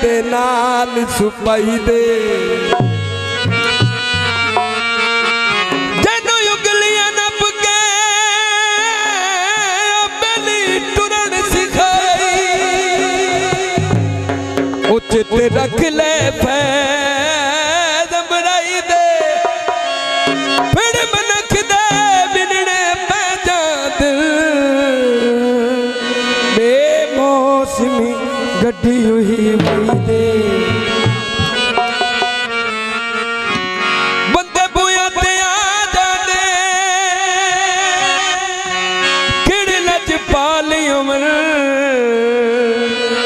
दे नाल सुपाई दे जैनू उंगलियां नप के बेली टुरन सिखाई उचित रख ले फैद मराई दे फिर मनख दे बिनने पै जात बेमौसमी गड्डी हुई वही दे बंदे बुया ते आ जाते किड़ लज पाली उमर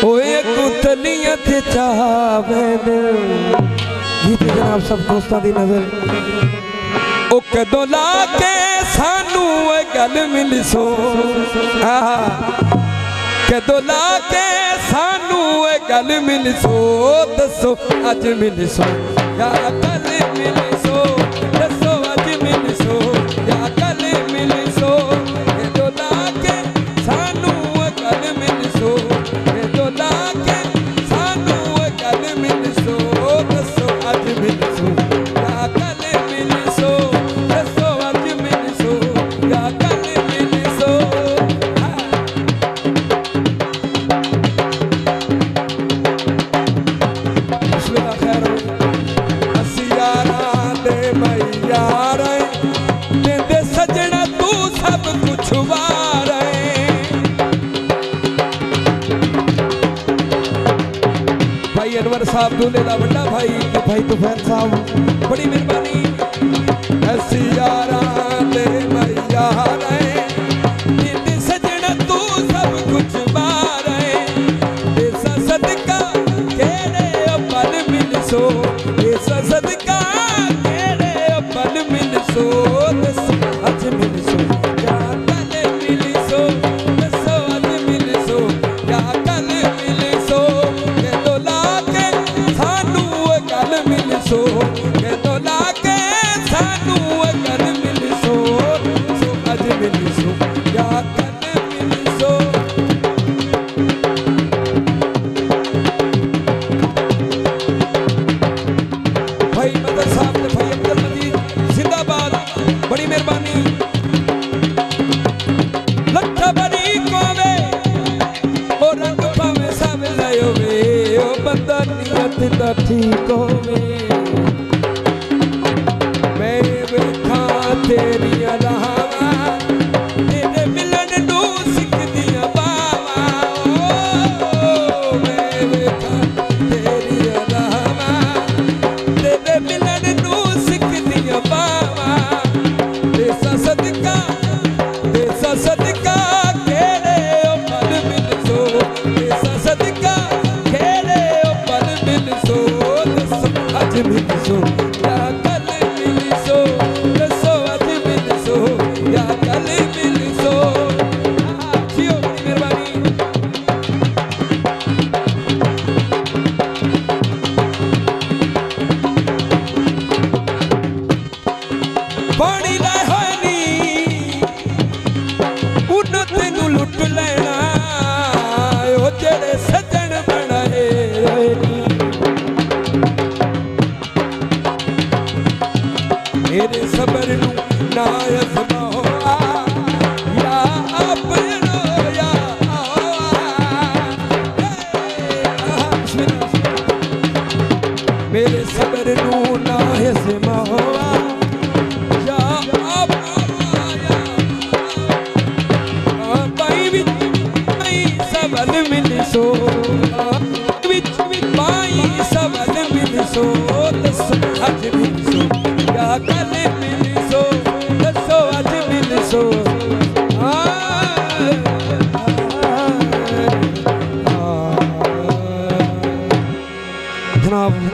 ओए कुतलियां ते चावे गीत जनाब सब दोस्तां दी नजर ओ कदों ला के सानू गल मिल सो कदों ला के सानू गल मिल सो दसो अज मिल सो या कल मिल सो दसो अज मिल सो या कल मिल सो कदों ला के सानू गल मिल सो कदों ला के सानू गल मिल सो दसो अज मिल सो या कल मिल सो दसो अज मिल सो या कल मिल सो अनवर साहब दूल्हे का बड़ा भाई तो भाई तुफैल साहब बड़ी मेहरबानी ऐसी यारा दे मैयारा जिंद सजना तू सब कुछ बारे ऐसा सदका केड़े पल मिल सो ऐसा सदका केड़े पल मिल सो दस अज मिल सो या कल मिल सो दसो अज मिल सो या कल मिल सो सो कदों ला के सानू गल मिल सो सो अज मिल सो या कल मिल सो भाई मदर साहब ने भाई अब्दुल मजीद जिंदाबाद बड़ी मेहरबानी लट्ठा बड़ी कोवे और रंग पावे सावे लायो वे ओ बंदा नियत दा ठीक होवे तेरिया रावा तेरे मिलन नू सिकदियां बावा मैं वेखा तेरिया रावा तेरे मिलन नू सिकदियां बावा देसा सदका केड़े पल मिल सो देसा सदका केड़े पल मिल सो दस अज मिल सो या कल मिल सो या कल मिल सो जियो मेहरबानी पानी लाए होए नी उन तेनू लुट लेना ओ जेड़े सजन बनाए मेरे सबर नू ना अज़माओ या अपनो या मेरे सबर नू ना अज़माओ या बाई विच बाई सबल मिल सो विच बाई सबल मिल सो दस अज